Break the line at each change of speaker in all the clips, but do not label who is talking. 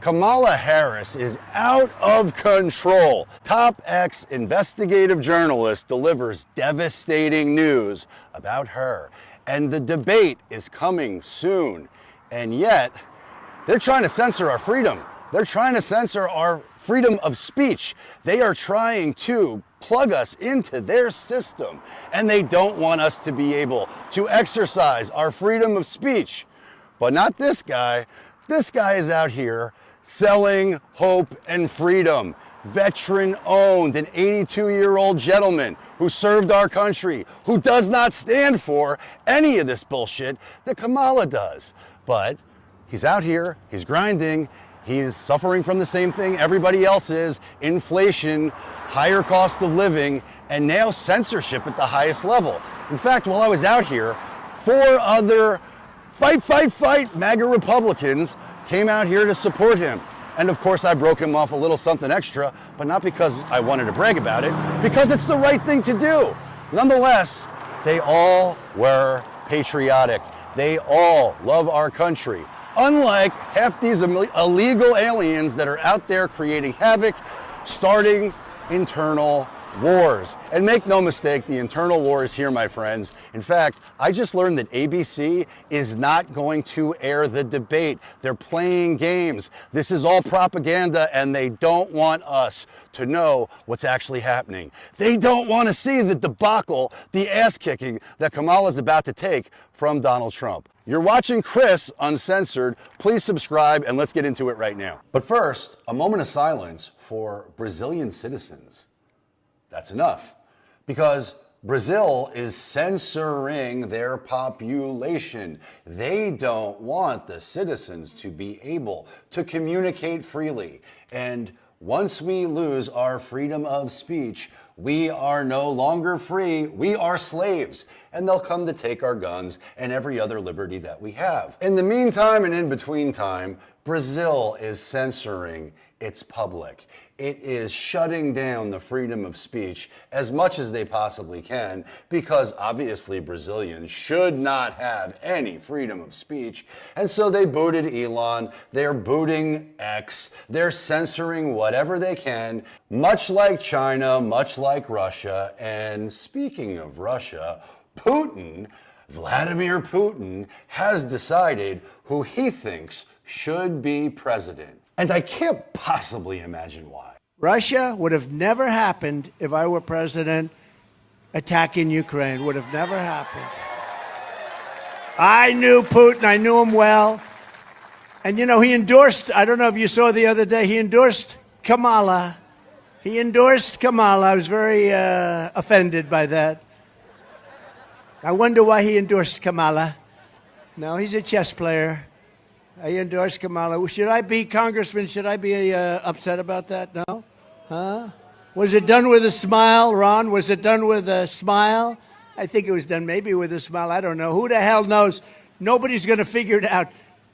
Kamala Harris is out of control. Top X investigative journalist delivers devastating news about her. And the debate is coming soon. And yet, they're trying to censor our freedom. They're trying to censor our freedom of speech. They are trying to plug us into their system. And they don't want us to be able to exercise our freedom of speech. But not this guy. This guy is out here selling hope and freedom. Veteran owned, an 82-year-old gentleman who served our country, who does not stand for any of this bullshit that Kamala does. But he's out here, he's grinding, he's suffering from the same thing everybody else is: inflation, higher cost of living, and now censorship at the highest level. In fact, while I was out here, 4 other fight MAGA Republicans came out here to support him. And of course I broke him off a little something extra, but not because I wanted to brag about it, because it's the right thing to do. Nonetheless, they all were patriotic. They all love our country. Unlike half these illegal aliens that are out there creating havoc, starting internal wars. And make no mistake, the internal war is here, my friends. In fact, I just learned that ABC is not going to air the debate. They're playing games. This is all propaganda, and they don't want us to know what's actually happening. They don't want to see the debacle, the ass kicking that Kamala's about to take from Donald Trump. You're watching Chris Uncensored. Please subscribe, and let's get into it right now. But first, a moment of silence for Brazilian citizens. That's enough, because Brazil is censoring their population. They don't want the citizens to be able to communicate freely. And once we lose our freedom of speech, we are no longer free. We are slaves, and they'll come to take our guns and every other liberty that we have. In the meantime and in between time, Brazil is censoring its public. It is shutting down the freedom of speech as much as they possibly can, because obviously Brazilians should not have any freedom of speech. And so they booted Elon, they're booting X, they're censoring whatever they can, much like China, much like Russia. And speaking of Russia, Putin, Vladimir Putin, has decided who he thinks should be president. And I can't possibly imagine why.
Russia would have never happened if I were president. Attacking Ukraine would have never happened. I knew Putin. I knew him well. And, you know, he endorsed, I don't know if you saw the other day, he endorsed Kamala. He endorsed Kamala. I was very offended by that. I wonder why he endorsed Kamala. No, he's a chess player. I endorsed Kamala. Should I be, Congressman, should I be upset about that? No? Huh? Was it done with a smile, Ron? Was it done with a smile? I think it was done maybe with a smile. I don't know. Who the hell knows? Nobody's going to figure it out.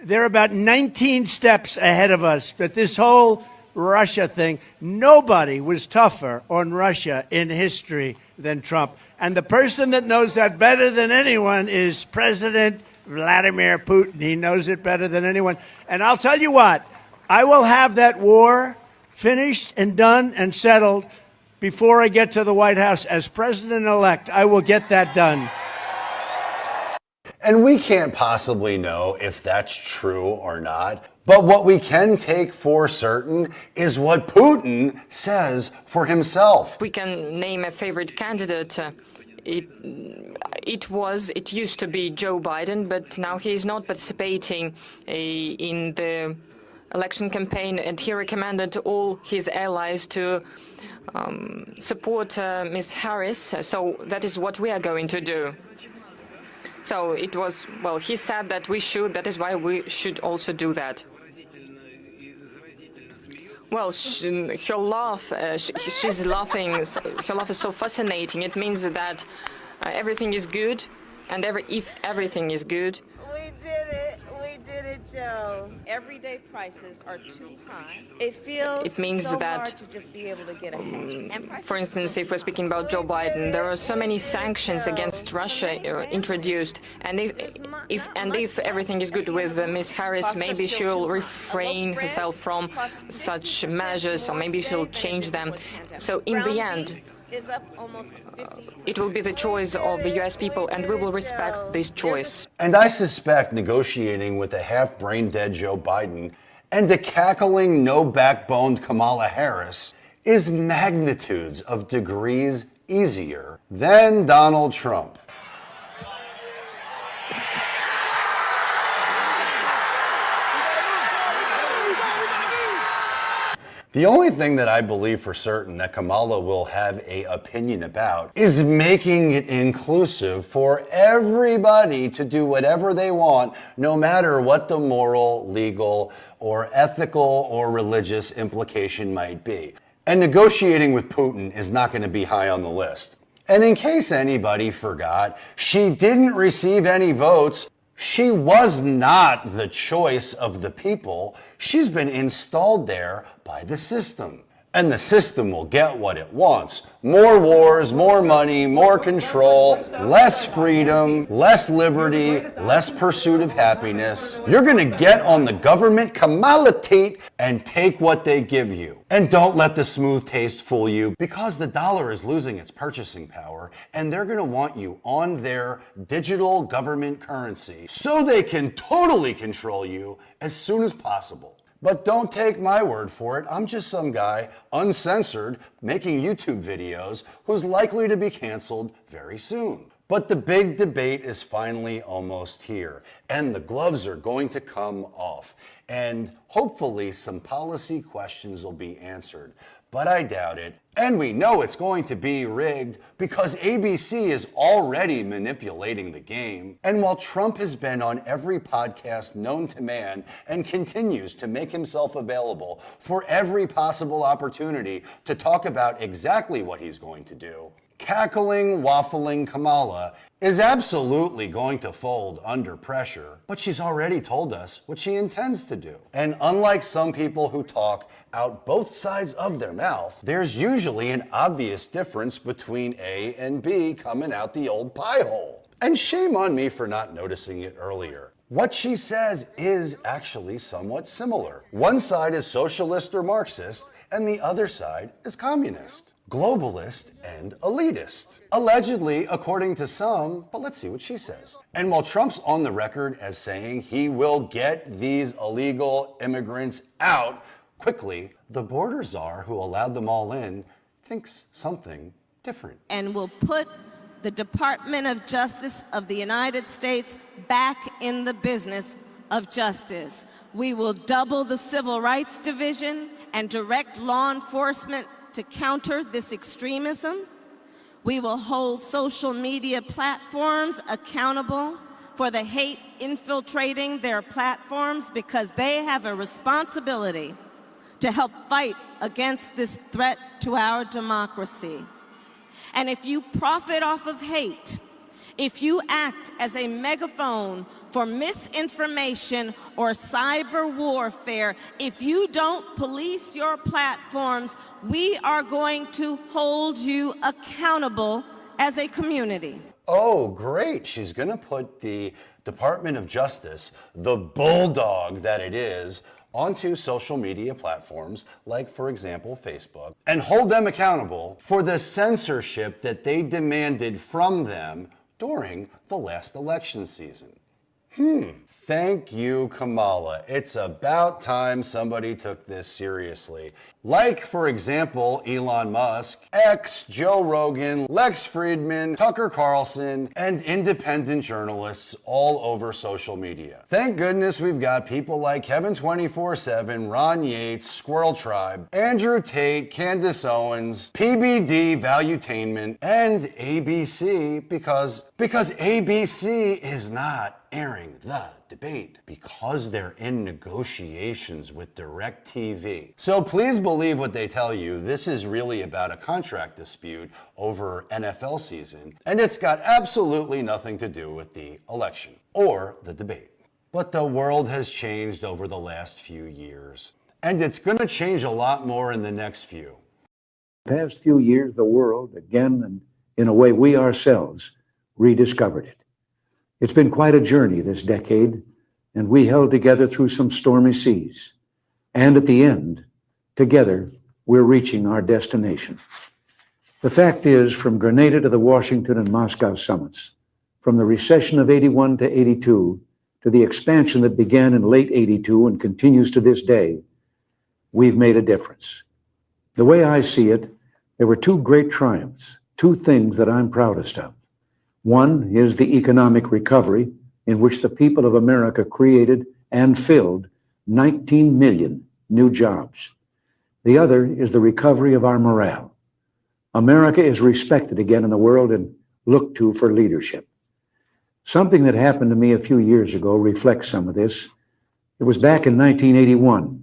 They're about 19 steps ahead of us. But this whole Russia thing, nobody was tougher on Russia in history than Trump. And the person that knows that better than anyone is President Vladimir Putin. He knows it better than anyone. And I'll tell you what, I will have that war finished and done and settled before I get to the White House as president-elect. I will get that done.
And we can't possibly know if that's true or not. But what we can take for certain is what Putin says for himself.
We can name a favorite candidate. It used to be Joe Biden, but now he is not participating in the election campaign, and he recommended all his allies to support Ms. Harris. So that is what we are going to do. So it was, well, he said that we should, that is why we should also do that. Well, her laugh, she's laughing, her laugh is so fascinating. It means that everything is good, and if everything is good.
We did it, Joe. feel everyday prices are too high. It feels
It means
so
that,
hard to just be able to get ahead.
for instance, if we're speaking about Joe Biden, there are so many sanctions against Russia introduced, and if everything is good with Ms. Harris, maybe she will refrain herself from such measures, or maybe she'll change them. So in the end, it will be the choice of the US people, and we will respect this choice.
And I suspect negotiating with a half-brain dead Joe Biden and a cackling, no-backboned Kamala Harris is magnitudes of degrees easier than Donald Trump. The only thing that I believe for certain that Kamala will have an opinion about is making it inclusive for everybody to do whatever they want, no matter what the moral, legal, or ethical or religious implication might be. And negotiating with Putin is not going to be high on the list. And in case anybody forgot, she didn't receive any votes. She was not the choice of the people. She's been installed there by the system. And the system will get what it wants. More wars, more money, more control, less freedom, less liberty, less pursuit of happiness. You're going to get on the government Kamala teat and take what they give you. And don't let the smooth taste fool you, because the dollar is losing its purchasing power, and they're going to want you on their digital government currency so they can totally control you as soon as possible. But don't take my word for it. I'm just some guy, uncensored, making YouTube videos who's likely to be canceled very soon. But the big debate is finally almost here, and the gloves are going to come off. And hopefully some policy questions will be answered. But I doubt it. And we know it's going to be rigged because ABC is already manipulating the game. And while Trump has been on every podcast known to man and continues to make himself available for every possible opportunity to talk about exactly what he's going to do, Cackling Waffling Kamala is absolutely going to fold under pressure, but she's already told us what she intends to do. And unlike some people who talk out both sides of their mouth, there's usually an obvious difference between A and B coming out the old pie hole. And shame on me for not noticing it earlier. What she says is actually somewhat similar. One side is socialist or Marxist, and the other side is communist, globalist, and elitist. Allegedly, according to some, but let's see what she says. And while Trump's on the record as saying he will get these illegal immigrants out quickly, the border czar who allowed them all in thinks something different.
And will put the Department of Justice of the United States back in the business of justice. We will double the Civil Rights Division and direct law enforcement to counter this extremism. We will hold social media platforms accountable for the hate infiltrating their platforms, because they have a responsibility to help fight against this threat to our democracy. And if you profit off of hate, if you act as a megaphone for misinformation or cyber warfare, if you don't police your platforms, we are going to hold you accountable as a community.
Oh, great. She's going to put the Department of Justice, the bulldog that it is, onto social media platforms like, for example, Facebook, and hold them accountable for the censorship that they demanded from them during the last election season. Thank you, Kamala. It's about time somebody took this seriously. Like, for example, Elon Musk, X, Joe Rogan, Lex Friedman, Tucker Carlson, and independent journalists all over social media. Thank goodness we've got people like Kevin 24/7, Ron Yates, Squirrel Tribe, Andrew Tate, Candace Owens, PBD, Valuetainment, and ABC, because ABC is not airing the debate, because they're in negotiations with DirecTV. So please believe what they tell you. This is really about a contract dispute over NFL season, and it's got absolutely nothing to do with the election or the debate. But the world has changed over the last few years. And it's going to change a lot more in the next few.
The past few years, the world, again, and in a way we ourselves, rediscovered it. It's been quite a journey this decade, and we held together through some stormy seas. And at the end, together, we're reaching our destination. The fact is, from Grenada to the Washington and Moscow summits, from the recession of 81 to 82, to the expansion that began in late 82 and continues to this day, we've made a difference. The way I see it, there were two great triumphs, two things that I'm proudest of. One is the economic recovery, in which the people of America created and filled 19 million new jobs. The other is the recovery of our morale. America is respected again in the world and looked to for leadership. Something that happened to me a few years ago reflects some of this. It was back in 1981,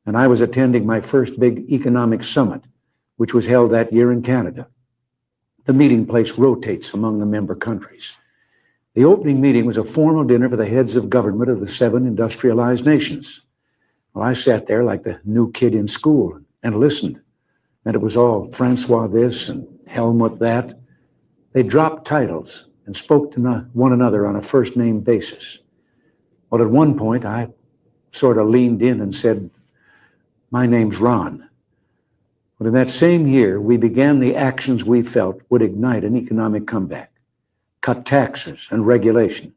and I was attending my first big economic summit, which was held that year in Canada. The meeting place rotates among the member countries. The opening meeting was a formal dinner for the heads of government of the 7 industrialized nations. Well, I sat there like the new kid in school and listened. And it was all Francois this and Helmut that. They dropped titles and spoke to one another on a first-name basis. Well, at one point, I sort of leaned in and said, "My name's Ron." But in that same year, we began the actions we felt would ignite an economic comeback. Cut taxes and regulation,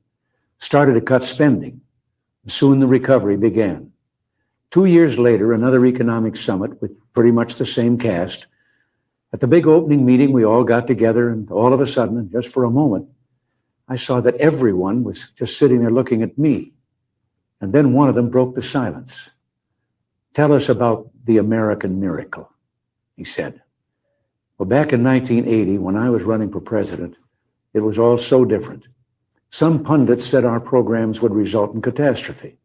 started to cut spending, and soon the recovery began. 2 years later, another economic summit with pretty much the same cast. At the big opening meeting, we all got together, and all of a sudden, just for a moment, I saw that everyone was just sitting there looking at me. And then one of them broke the silence. "Tell us about the American miracle," he said. Well, back in 1980, when I was running for president, it was all so different. Some pundits said our programs would result in catastrophe.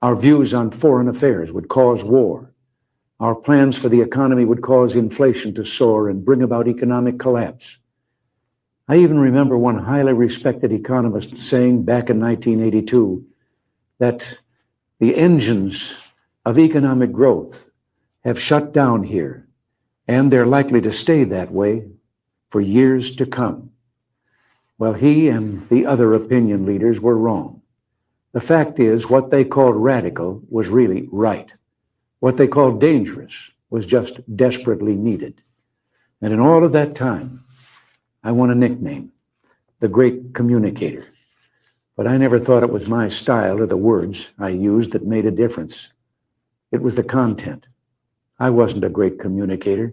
Our views on foreign affairs would cause war. Our plans for the economy would cause inflation to soar and bring about economic collapse. I even remember one highly respected economist saying back in 1982 that the engines of economic growth have shut down here, and they're likely to stay that way for years to come. Well, he and the other opinion leaders were wrong. The fact is, what they called radical was really right. What they called dangerous was just desperately needed. And in all of that time, I won a nickname, the Great Communicator. But I never thought it was my style or the words I used that made a difference. It was the content. I wasn't a great communicator,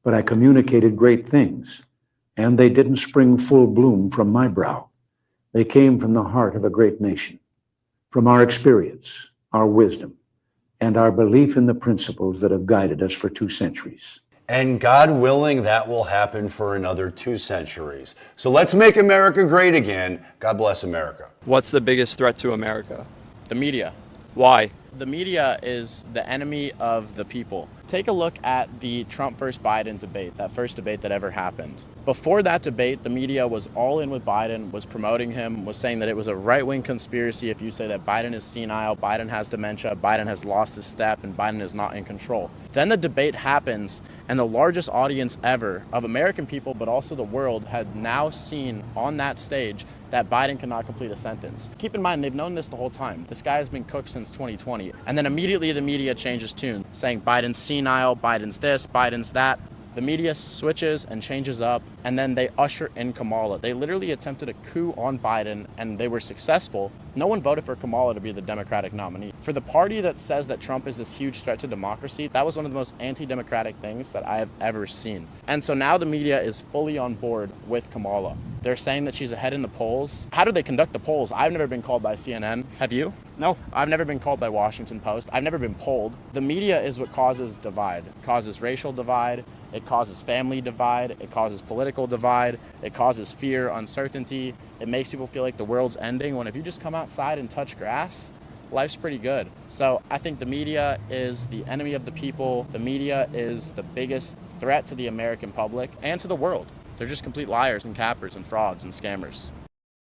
but I communicated great things. And they didn't spring full bloom from my brow. They came from the heart of a great nation, from our experience, our wisdom, and our belief in the principles that have guided us for 2 centuries.
And God willing, that will happen for another 2 centuries. So let's make America great again. God bless America.
What's the biggest threat to America?
The media.
Why?
The media is the enemy of the people. Take a look at the Trump versus Biden debate, that first debate that ever happened. Before that debate, the media was all in with Biden, was promoting him, was saying that it was a right-wing conspiracy if you say that Biden is senile, Biden has dementia, Biden has lost his step, and Biden is not in control. Then the debate happens, and the largest audience ever of American people, but also the world, had now seen on that stage that Biden cannot complete a sentence. Keep in mind, they've known this the whole time. This guy has been cooked since 2020. And then immediately the media changes tune, saying Biden's senile, Biden's this, Biden's that. The media switches and changes up, and then they usher in Kamala. They literally attempted a coup on Biden, and they were successful. No one voted for Kamala to be the Democratic nominee. For the party that says that Trump is this huge threat to democracy, that was one of the most anti-democratic things that I have ever seen. And so now the media is fully on board with Kamala. They're saying that she's ahead in the polls. How do they conduct the polls? I've never been called by CNN. Have you?
No.
I've never been called by Washington Post. I've never been polled. The media is what causes divide. It causes racial divide. It causes family divide. It causes political divide. It causes fear, uncertainty. It makes people feel like the world's ending, when if you just come outside and touch grass, life's pretty good. So I think the media is the enemy of the people. The media is the biggest threat to the American public and to the world. They're just complete liars and cappers and frauds and scammers.